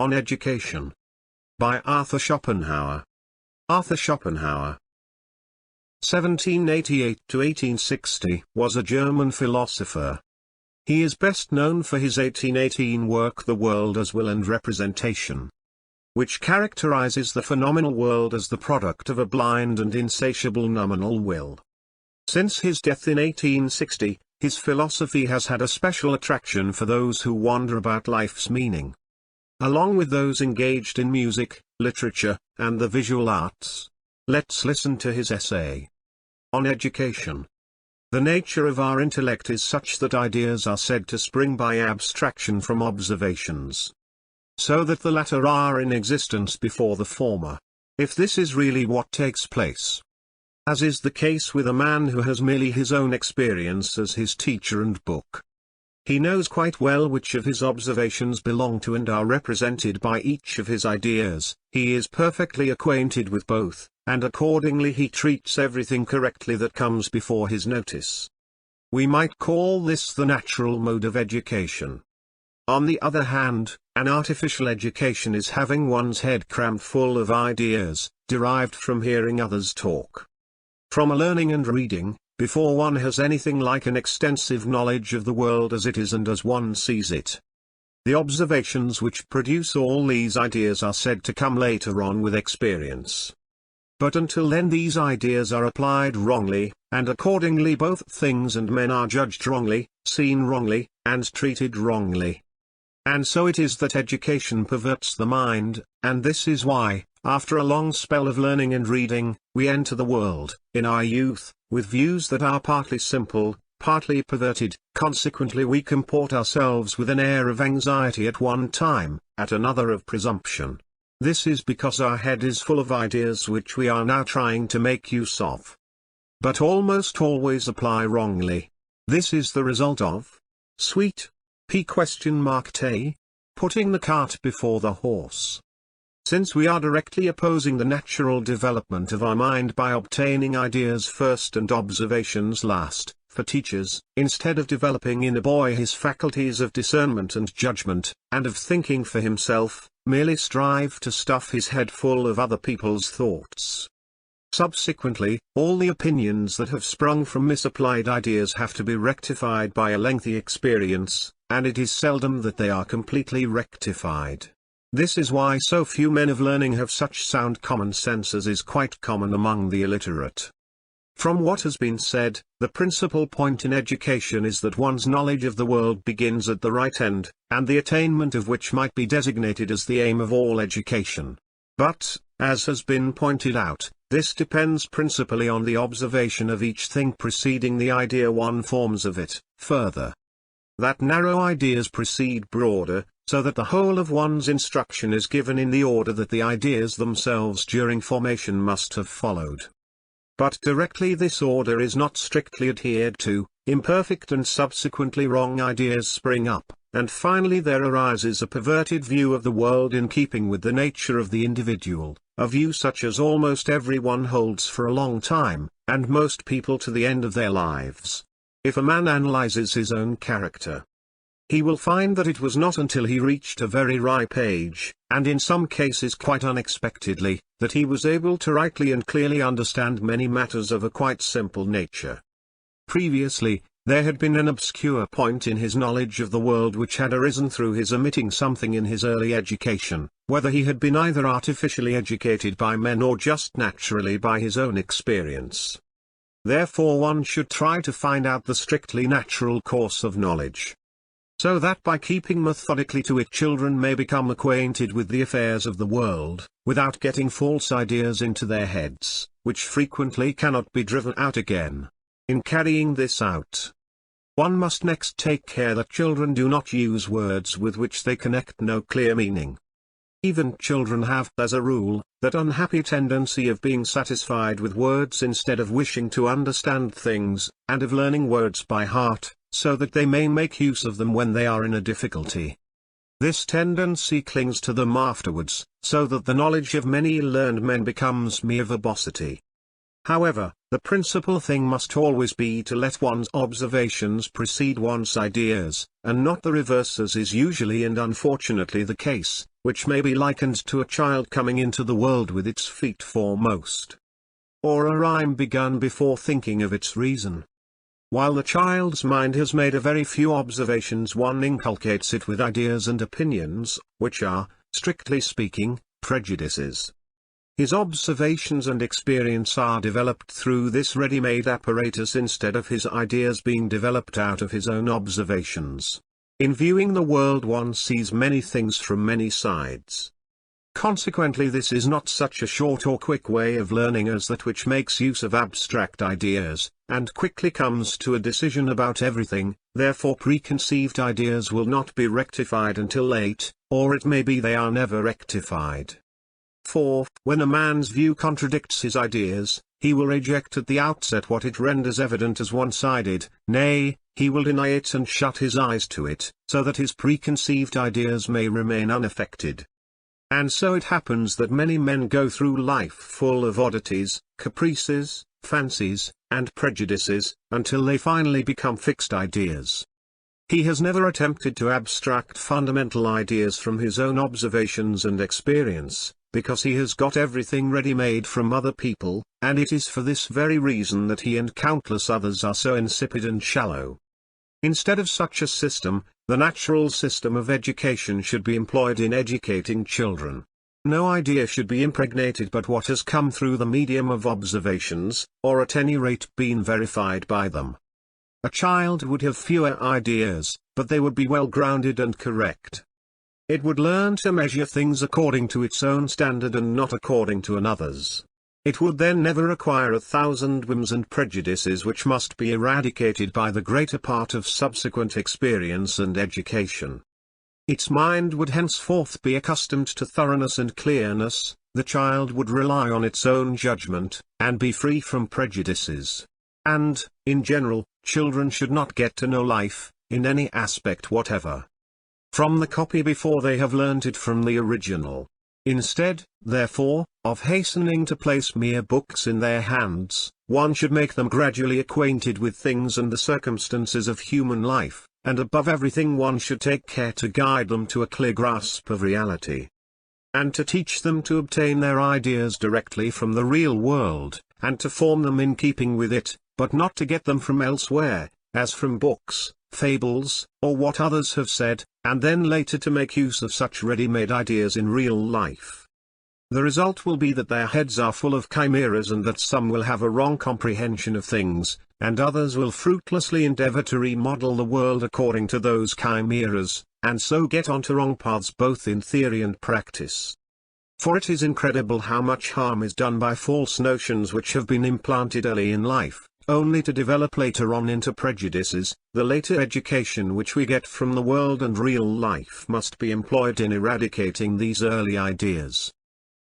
On Education. By Arthur Schopenhauer. Arthur Schopenhauer, 1788 to 1860, was a German philosopher. He is best known for his 1818 work The World as Will and Representation, which characterizes the phenomenal world as the product of a blind and insatiable noumenal will. Since his death in 1860, his philosophy has had a special attraction for those who wonder about life's meaning. Along with those engaged in music, literature, and the visual arts. Let's listen to his essay. On Education. The nature of our intellect is such that ideas are said to spring by abstraction from observations, so that the latter are in existence before the former, if this is really what takes place. As is the case with a man who has merely his own experience as his teacher and book. He knows quite well which of his observations belong to and are represented by each of his ideas. He is perfectly acquainted with both, and accordingly he treats everything correctly that comes before his notice. We might call this the natural mode of education. On the other hand, an artificial education is having one's head crammed full of ideas, derived from hearing others talk. From a learning and reading, before one has anything like an extensive knowledge of the world as it is and as one sees it. The observations which produce all these ideas are said to come later on with experience. But until then these ideas are applied wrongly, and accordingly both things and men are judged wrongly, seen wrongly, and treated wrongly. And so it is that education perverts the mind, and this is why, after a long spell of learning and reading, we enter the world, in our youth, with views that are partly simple, partly perverted. Consequently we comport ourselves with an air of anxiety at one time, at another of presumption. This is because our head is full of ideas which we are now trying to make use of, but almost always apply wrongly. This is the result of sweet putting the cart before the horse. Since we are directly opposing the natural development of our mind by obtaining ideas first and observations last, for teachers, instead of developing in a boy his faculties of discernment and judgment, and of thinking for himself, merely strive to stuff his head full of other people's thoughts. Subsequently, all the opinions that have sprung from misapplied ideas have to be rectified by a lengthy experience, and it is seldom that they are completely rectified. This is why so few men of learning have such sound common sense as is quite common among the illiterate. From what has been said, the principal point in education is that one's knowledge of the world begins at the right end, and the attainment of which might be designated as the aim of all education. But, as has been pointed out, this depends principally on the observation of each thing preceding the idea one forms of it. Further, that narrow ideas precede broader, so that the whole of one's instruction is given in the order that the ideas themselves during formation must have followed. But directly this order is not strictly adhered to, imperfect and subsequently wrong ideas spring up, and finally there arises a perverted view of the world in keeping with the nature of the individual, a view such as almost everyone holds for a long time, and most people to the end of their lives. If a man analyzes his own character, he will find that it was not until he reached a very ripe age, and in some cases quite unexpectedly, that he was able to rightly and clearly understand many matters of a quite simple nature. Previously, there had been an obscure point in his knowledge of the world which had arisen through his omitting something in his early education, whether he had been either artificially educated by men or just naturally by his own experience. Therefore one should try to find out the strictly natural course of knowledge, so that by keeping methodically to it children may become acquainted with the affairs of the world, without getting false ideas into their heads, which frequently cannot be driven out again. In carrying this out, one must next take care that children do not use words with which they connect no clear meaning. Even children have, as a rule, that unhappy tendency of being satisfied with words instead of wishing to understand things, and of learning words by heart, so that they may make use of them when they are in a difficulty. This tendency clings to them afterwards, so that the knowledge of many learned men becomes mere verbosity. However, the principal thing must always be to let one's observations precede one's ideas, and not the reverse as is usually and unfortunately the case, which may be likened to a child coming into the world with its feet foremost. Or a rhyme begun before thinking of its reason. While the child's mind has made a very few observations, one inculcates it with ideas and opinions, which are, strictly speaking, prejudices. His observations and experience are developed through this ready-made apparatus instead of his ideas being developed out of his own observations. In viewing the world, one sees many things from many sides. Consequently, this is not such a short or quick way of learning as that which makes use of abstract ideas, and quickly comes to a decision about everything. Therefore preconceived ideas will not be rectified until late, or it may be they are never rectified. For, when a man's view contradicts his ideas, he will reject at the outset what it renders evident as one-sided, nay, he will deny it and shut his eyes to it, so that his preconceived ideas may remain unaffected. And so it happens that many men go through life full of oddities, caprices, fancies, and prejudices, until they finally become fixed ideas. He has never attempted to abstract fundamental ideas from his own observations and experience, because he has got everything ready-made from other people, and it is for this very reason that he and countless others are so insipid and shallow. Instead of such a system, the natural system of education should be employed in educating children. No idea should be impregnated but what has come through the medium of observations, or at any rate been verified by them. A child would have fewer ideas, but they would be well grounded and correct. It would learn to measure things according to its own standard and not according to another's. It would then never acquire 1,000 whims and prejudices which must be eradicated by the greater part of subsequent experience and education. Its mind would henceforth be accustomed to thoroughness and clearness, the child would rely on its own judgment, and be free from prejudices. And, in general, children should not get to know life, in any aspect whatever, from the copy before they have learnt it from the original. Instead, therefore, of hastening to place mere books in their hands, one should make them gradually acquainted with things and the circumstances of human life, and above everything one should take care to guide them to a clear grasp of reality, and to teach them to obtain their ideas directly from the real world, and to form them in keeping with it, but not to get them from elsewhere, as from books, fables, or what others have said, and then later to make use of such ready-made ideas in real life. The result will be that their heads are full of chimeras and that some will have a wrong comprehension of things, and others will fruitlessly endeavor to remodel the world according to those chimeras, and so get onto wrong paths both in theory and practice. For it is incredible how much harm is done by false notions which have been implanted early in life, only to develop later on into prejudices. The later education which we get from the world and real life must be employed in eradicating these early ideas.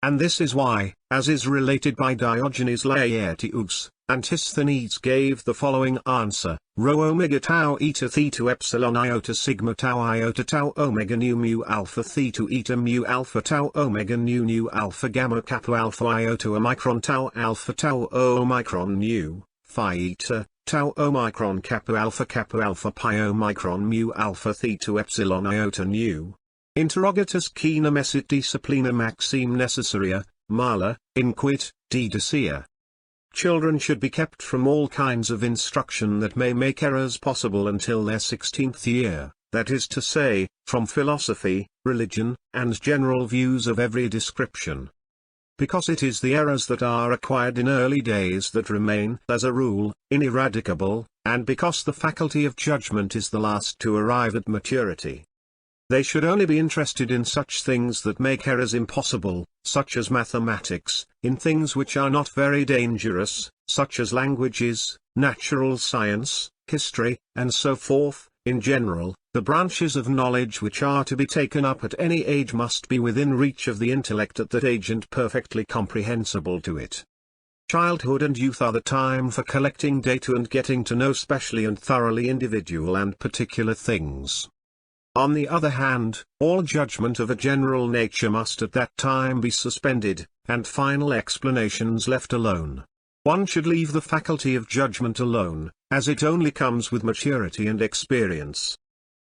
And this is why, as is related by Diogenes Laertius, Antisthenes gave the following answer: Rho omega tau eta theta epsilon iota sigma tau iota tau omega nu mu alpha theta eta mu alpha tau omega nu alpha gamma kappa alpha iota omicron tau alpha tau omicron nu phi eta tau omicron kappa alpha pi omicron mu alpha theta epsilon iota nu. Interrogatus quina messit disciplina maxime necessaria, mala, inquit, didacia. Children should be kept from all kinds of instruction that may make errors possible until their 16th year, that is to say, from philosophy, religion, and general views of every description. Because it is the errors that are acquired in early days that remain, as a rule, ineradicable, and because the faculty of judgment is the last to arrive at maturity. They should only be interested in such things that make errors impossible, such as mathematics, in things which are not very dangerous, such as languages, natural science, history, and so forth. In general, the branches of knowledge which are to be taken up at any age must be within reach of the intellect at that age and perfectly comprehensible to it. Childhood and youth are the time for collecting data and getting to know specially and thoroughly individual and particular things. On the other hand, all judgment of a general nature must at that time be suspended, and final explanations left alone. One should leave the faculty of judgment alone, as it only comes with maturity and experience.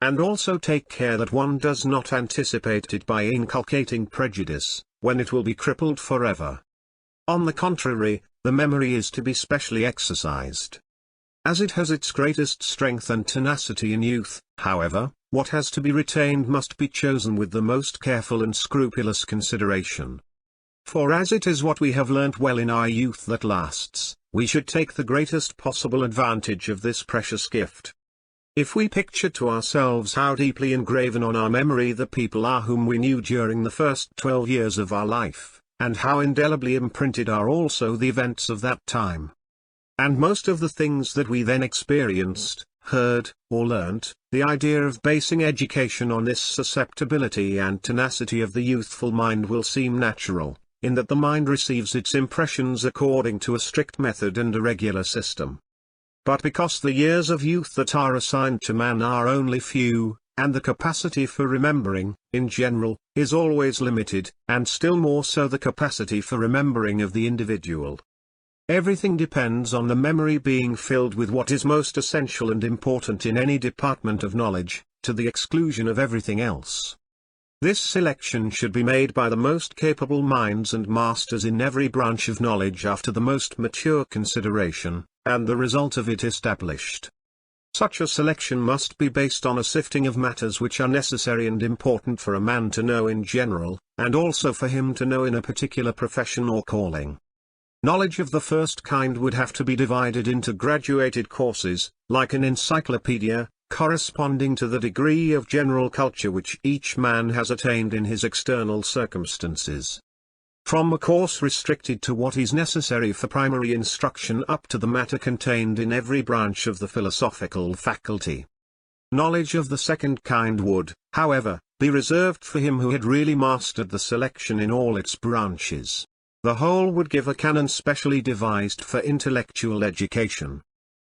and also take care that one does not anticipate it by inculcating prejudice, when it will be crippled forever. On the contrary, the memory is to be specially exercised. As it has its greatest strength and tenacity in youth, however, what has to be retained must be chosen with the most careful and scrupulous consideration. For as it is what we have learnt well in our youth that lasts, we should take the greatest possible advantage of this precious gift. If we picture to ourselves how deeply engraven on our memory the people are whom we knew during the first 12 years of our life, and how indelibly imprinted are also the events of that time, and most of the things that we then experienced, heard, or learnt, the idea of basing education on this susceptibility and tenacity of the youthful mind will seem natural, in that the mind receives its impressions according to a strict method and a regular system. But because the years of youth that are assigned to man are only few, and the capacity for remembering, in general, is always limited, and still more so the capacity for remembering of the individual, everything depends on the memory being filled with what is most essential and important in any department of knowledge, to the exclusion of everything else. This selection should be made by the most capable minds and masters in every branch of knowledge after the most mature consideration, and the result of it established. Such a selection must be based on a sifting of matters which are necessary and important for a man to know in general, and also for him to know in a particular profession or calling. Knowledge of the first kind would have to be divided into graduated courses, like an encyclopedia, corresponding to the degree of general culture which each man has attained in his external circumstances. From a course restricted to what is necessary for primary instruction up to the matter contained in every branch of the philosophical faculty. Knowledge of the second kind would, however, be reserved for him who had really mastered the selection in all its branches. The whole would give a canon specially devised for intellectual education,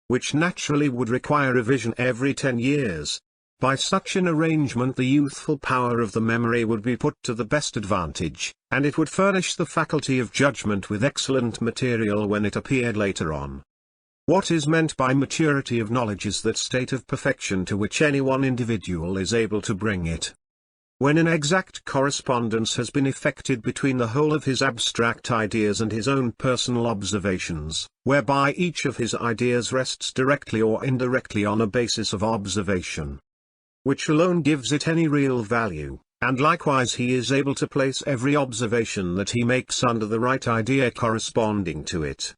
which naturally would require revision every 10 years. By such an arrangement the youthful power of the memory would be put to the best advantage, and it would furnish the faculty of judgment with excellent material when it appeared later on. What is meant by maturity of knowledge is that state of perfection to which any one individual is able to bring it, when an exact correspondence has been effected between the whole of his abstract ideas and his own personal observations, whereby each of his ideas rests directly or indirectly on a basis of observation, which alone gives it any real value, and likewise he is able to place every observation that he makes under the right idea corresponding to it.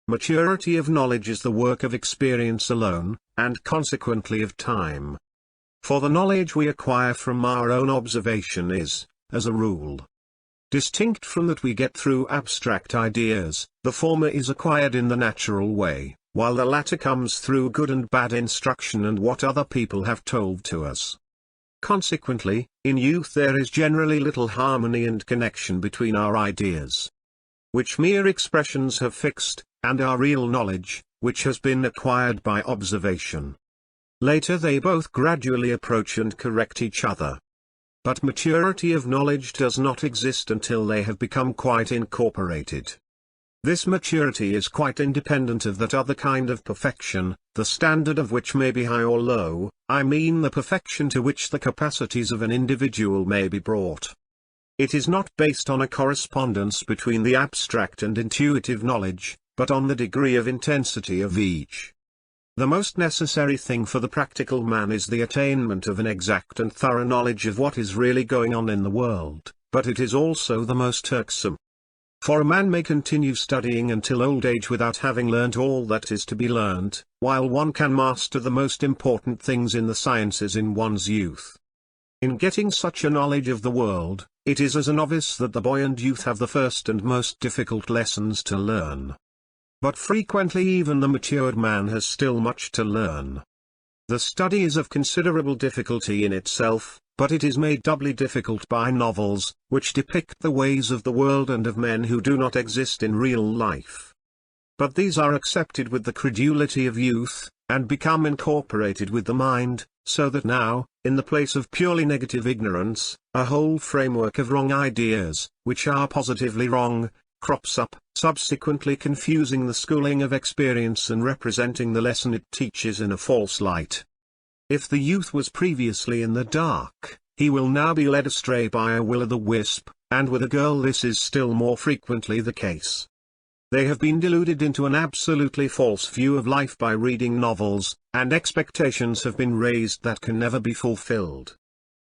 Maturity of knowledge is the work of experience alone, and consequently of time. For the knowledge we acquire from our own observation is, as a rule, distinct from that we get through abstract ideas. The former is acquired in the natural way, while the latter comes through good and bad instruction and what other people have told to us. Consequently, in youth there is generally little harmony and connection between our ideas, which mere expressions have fixed, and our real knowledge, which has been acquired by observation. Later they both gradually approach and correct each other. But maturity of knowledge does not exist until they have become quite incorporated. This maturity is quite independent of that other kind of perfection, the standard of which may be high or low, I mean the perfection to which the capacities of an individual may be brought. It is not based on a correspondence between the abstract and intuitive knowledge, but on the degree of intensity of each. The most necessary thing for the practical man is the attainment of an exact and thorough knowledge of what is really going on in the world, but it is also the most irksome. For a man may continue studying until old age without having learnt all that is to be learnt, while one can master the most important things in the sciences in one's youth. In getting such a knowledge of the world, it is as a novice that the boy and youth have the first and most difficult lessons to learn. But frequently even the matured man has still much to learn. The study is of considerable difficulty in itself, but it is made doubly difficult by novels, which depict the ways of the world and of men who do not exist in real life. But these are accepted with the credulity of youth, and become incorporated with the mind, so that now, in the place of purely negative ignorance, a whole framework of wrong ideas, which are positively wrong, crops up, subsequently confusing the schooling of experience and representing the lesson it teaches in a false light. If the youth was previously in the dark, he will now be led astray by a will-o'-the-wisp, and with a girl this is still more frequently the case. They have been deluded into an absolutely false view of life by reading novels, and expectations have been raised that can never be fulfilled.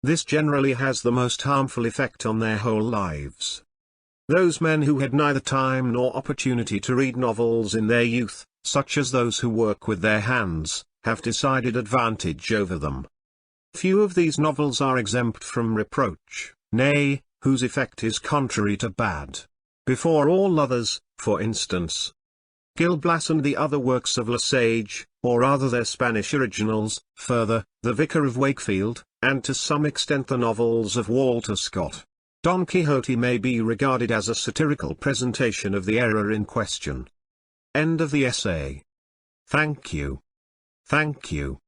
This generally has the most harmful effect on their whole lives. Those men who had neither time nor opportunity to read novels in their youth, such as those who work with their hands, have decided advantage over them. Few of these novels are exempt from reproach, nay, whose effect is contrary to bad. Before all others, for instance, Gil Blas and the other works of Le Sage, or rather their Spanish originals, further, The Vicar of Wakefield, and to some extent the novels of Walter Scott. Don Quixote may be regarded as a satirical presentation of the error in question. End of the essay. Thank you. Thank you.